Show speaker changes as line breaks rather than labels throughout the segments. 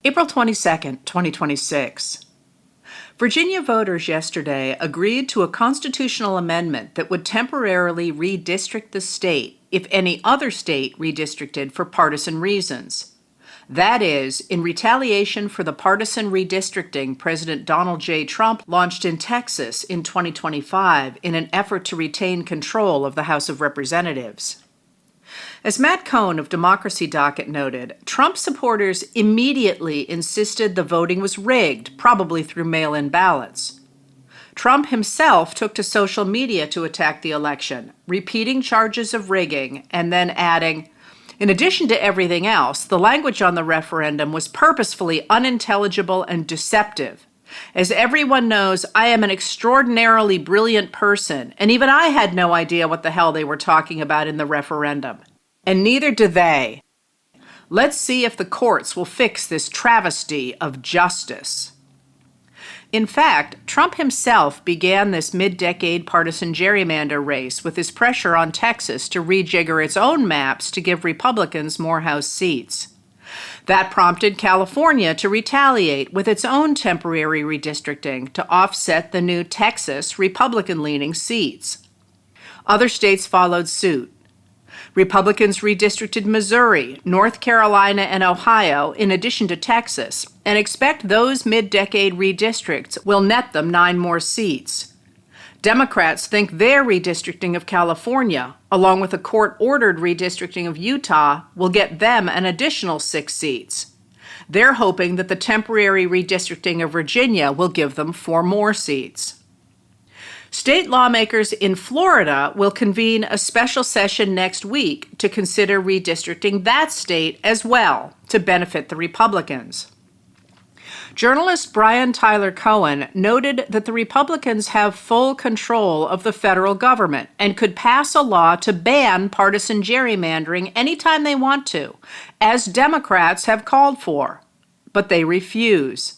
April 22nd, 2026. Virginia voters yesterday agreed to a constitutional amendment that would temporarily redistrict the state if any other state redistricted for partisan reasons. That is, in retaliation for the partisan redistricting President Donald J. Trump launched in Texas in 2025 in an effort to retain control of the House of Representatives. As Matt Cohn of Democracy Docket noted, Trump supporters immediately insisted the voting was rigged, probably through mail-in ballots. Trump himself took to social media to attack the election, repeating charges of rigging and then adding, "In addition to everything else, the language on the referendum was purposefully unintelligible and deceptive. As everyone knows, I am an extraordinarily brilliant person, and even I had no idea what the hell they were talking about in the referendum. And neither do they. Let's see if the courts will fix this travesty of justice." In fact, Trump himself began this mid-decade partisan gerrymander race with his pressure on Texas to rejigger its own maps to give Republicans more House seats. That prompted California to retaliate with its own temporary redistricting to offset the new Texas Republican-leaning seats. Other states followed suit. Republicans redistricted Missouri, North Carolina, and Ohio, in addition to Texas, and expect those mid-decade redistricts will net them 9 more seats. Democrats think their redistricting of California, along with a court-ordered redistricting of Utah, will get them an additional 6 seats. They're hoping that the temporary redistricting of Virginia will give them 4 more seats. State lawmakers in Florida will convene a special session next week to consider redistricting that state as well to benefit the Republicans. Journalist Brian Tyler Cohen noted that the Republicans have full control of the federal government and could pass a law to ban partisan gerrymandering anytime they want to, as Democrats have called for. But they refuse.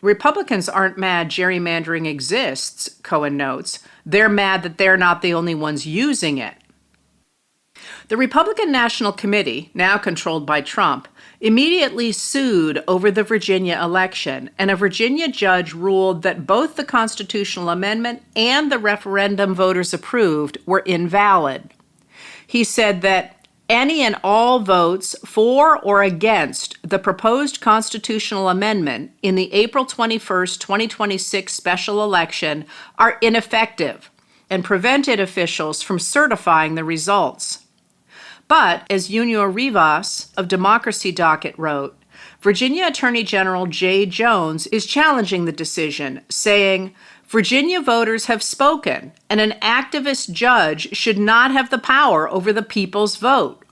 Republicans aren't mad gerrymandering exists, Cohen notes. They're mad that they're not the only ones using it. The Republican National Committee, now controlled by Trump, immediately sued over the Virginia election, and a Virginia judge ruled that both the constitutional amendment and the referendum voters approved were invalid. He said that any and all votes for or against the proposed constitutional amendment in the April 21, 2026 special election are ineffective and prevented officials from certifying the results. But, as Junior Rivas of Democracy Docket wrote, Virginia Attorney General Jay Jones is challenging the decision, saying, "Virginia voters have spoken, and an activist judge should not have the power over the people's vote.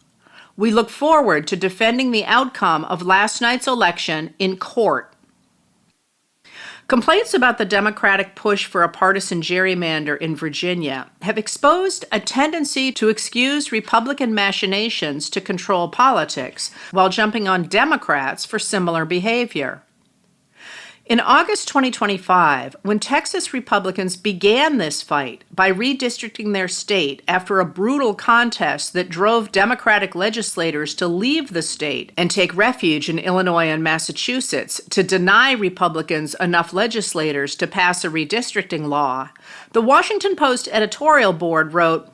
We look forward to defending the outcome of last night's election in court." Complaints about the Democratic push for a partisan gerrymander in Virginia have exposed a tendency to excuse Republican machinations to control politics while jumping on Democrats for similar behavior. In August 2025, when Texas Republicans began this fight by redistricting their state after a brutal contest that drove Democratic legislators to leave the state and take refuge in Illinois and Massachusetts to deny Republicans enough legislators to pass a redistricting law, the Washington Post editorial board wrote,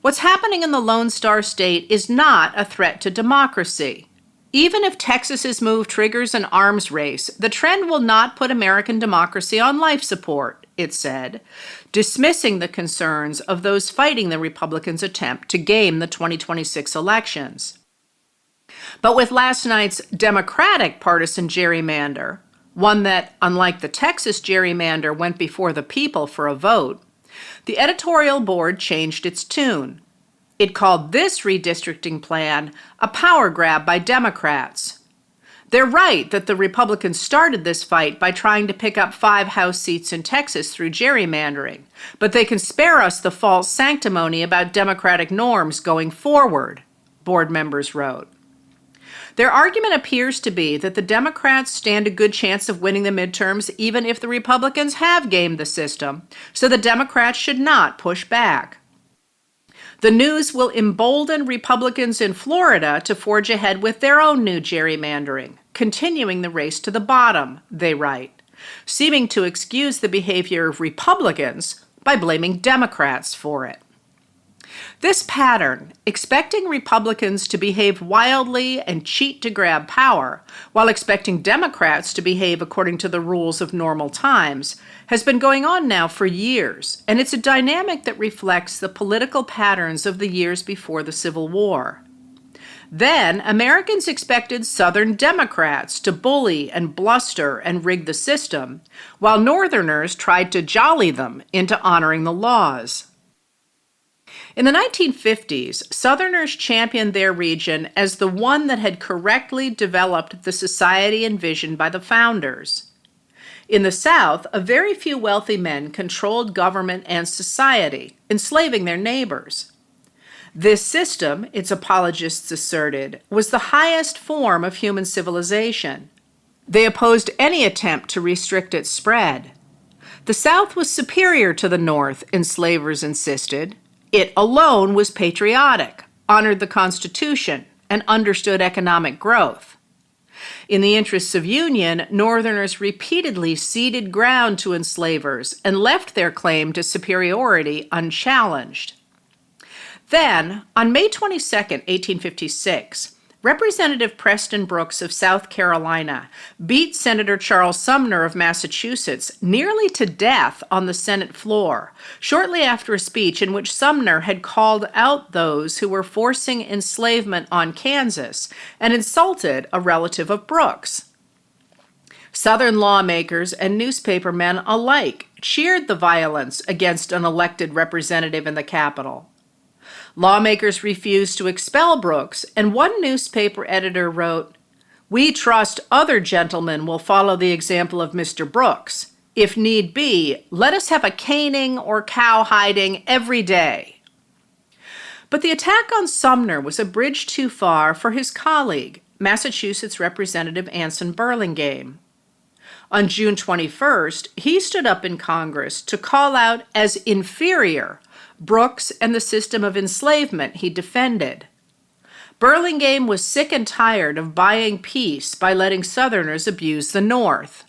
"What's happening in the Lone Star State is not a threat to democracy. Even if Texas's move triggers an arms race, the trend will not put American democracy on life support," it said, dismissing the concerns of those fighting the Republicans' attempt to game the 2026 elections. But with last night's Democratic partisan gerrymander, one that, unlike the Texas gerrymander, went before the people for a vote, the editorial board changed its tune. It called this redistricting plan a power grab by Democrats. They're right that the Republicans started this fight by trying to pick up 5 House seats in Texas through gerrymandering, but they can spare us the false sanctimony about Democratic norms going forward, board members wrote. Their argument appears to be that the Democrats stand a good chance of winning the midterms even if the Republicans have gamed the system, so the Democrats should not push back. The news will embolden Republicans in Florida to forge ahead with their own new gerrymandering. continuing the race to the bottom, they write, seeming to excuse the behavior of Republicans by blaming Democrats for it. This pattern, expecting Republicans to behave wildly and cheat to grab power, while expecting Democrats to behave according to the rules of normal times, has been going on now for years, and it's a dynamic that reflects the political patterns of the years before the Civil War. Then, Americans expected Southern Democrats to bully and bluster and rig the system, while Northerners tried to jolly them into honoring the laws. In the 1950s, Southerners championed their region as the one that had correctly developed the society envisioned by the founders. In the South, a very few wealthy men controlled government and society, enslaving their neighbors. This system, its apologists asserted, was the highest form of human civilization. They opposed any attempt to restrict its spread. The South was superior to the North, enslavers insisted. It alone was patriotic, honored the Constitution, and understood economic growth. In the interests of union, Northerners repeatedly ceded ground to enslavers and left their claim to superiority unchallenged. Then, on May 22, 1856, Representative Preston Brooks of South Carolina beat Senator Charles Sumner of Massachusetts nearly to death on the Senate floor, shortly after a speech in which Sumner had called out those who were forcing enslavement on Kansas and insulted a relative of Brooks. Southern lawmakers and newspapermen alike cheered the violence against an elected representative in the Capitol. Lawmakers refused to expel Brooks, and one newspaper editor wrote, "We trust other gentlemen will follow the example of Mr. Brooks. If need be, let us have a caning or cowhiding every day." But the attack on Sumner was a bridge too far for his colleague, Massachusetts Representative Anson Burlingame. On June 21st, he stood up in Congress to call out as inferior Brooks and the system of enslavement he defended. Burlingame was sick and tired of buying peace by letting Southerners abuse the North.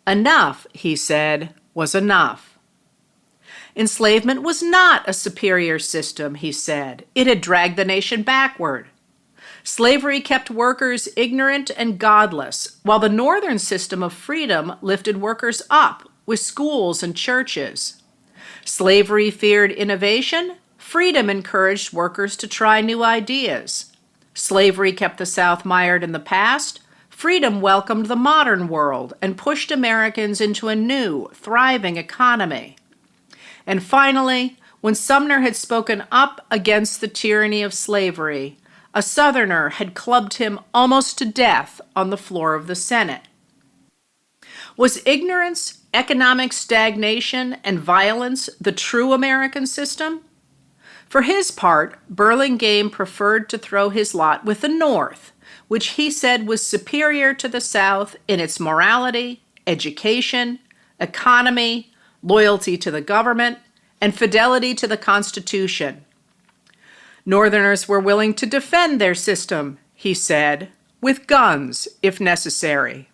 Enough, he said, was enough. Enslavement was not a superior system, he said. It had dragged the nation backward. Slavery kept workers ignorant and godless, while the Northern system of freedom lifted workers up with schools and churches. Slavery feared innovation. Freedom encouraged workers to try new ideas. Slavery kept the South mired in the past. Freedom welcomed the modern world and pushed Americans into a new, thriving economy. And finally, when Sumner had spoken up against the tyranny of slavery, a Southerner had clubbed him almost to death on the floor of the Senate. Was ignorance, economic stagnation, and violence the true American system? For his part, Burlingame preferred to throw his lot with the North, which he said was superior to the South in its morality, education, economy, loyalty to the government, and fidelity to the Constitution. Northerners were willing to defend their system, he said, with guns if necessary.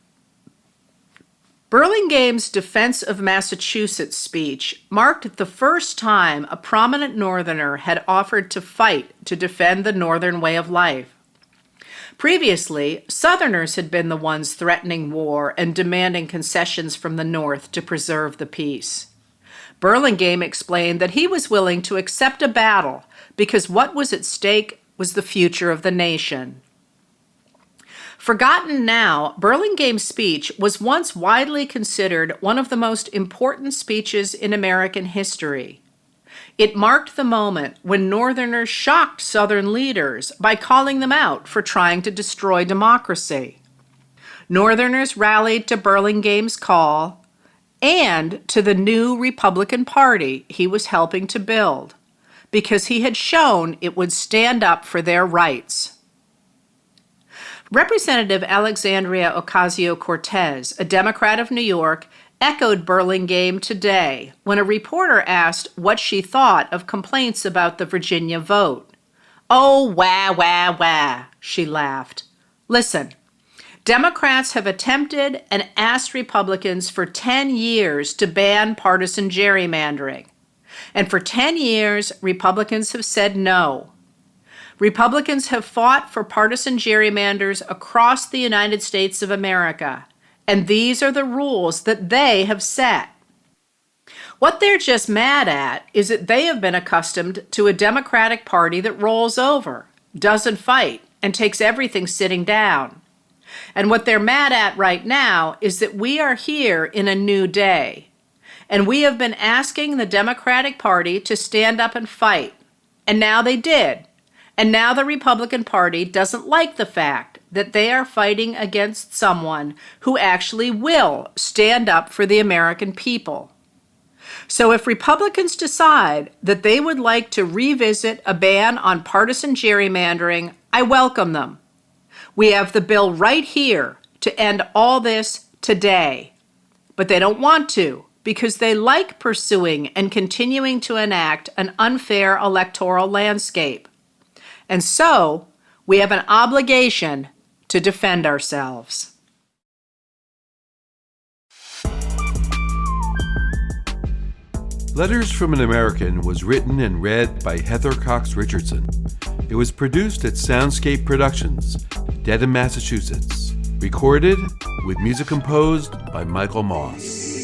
Burlingame's Defense of Massachusetts speech marked the first time a prominent Northerner had offered to fight to defend the Northern way of life. Previously, Southerners had been the ones threatening war and demanding concessions from the North to preserve the peace. Burlingame explained that he was willing to accept a battle because what was at stake was the future of the nation. Forgotten now, Burlingame's speech was once widely considered one of the most important speeches in American history. It marked the moment when Northerners shocked Southern leaders by calling them out for trying to destroy democracy. Northerners rallied to Burlingame's call and to the new Republican Party he was helping to build, because he had shown it would stand up for their rights. Representative Alexandria Ocasio-Cortez, a Democrat of New York, echoed Burlingame today when a reporter asked what she thought of complaints about the Virginia vote. "Oh, wah, wah, wah," she laughed. "Listen, Democrats have attempted and asked Republicans for 10 years to ban partisan gerrymandering. And for 10 years, Republicans have said no. Republicans have fought for partisan gerrymanders across the United States of America, and these are the rules that they have set. What they're just mad at is that they have been accustomed to a Democratic Party that rolls over, doesn't fight, and takes everything sitting down. And what they're mad at right now is that we are here in a new day. And we have been asking the Democratic Party to stand up and fight. And now they did. And now the Republican Party doesn't like the fact that they are fighting against someone who actually will stand up for the American people. So if Republicans decide that they would like to revisit a ban on partisan gerrymandering, I welcome them. We have the bill right here to end all this today. But they don't want to because they like pursuing and continuing to enact an unfair electoral landscape. And so we have an obligation to defend ourselves.
Letters from an American was written and read by Heather Cox Richardson. It was produced at Soundscape Productions, Dedham, Massachusetts. Recorded with music composed by Michael Moss.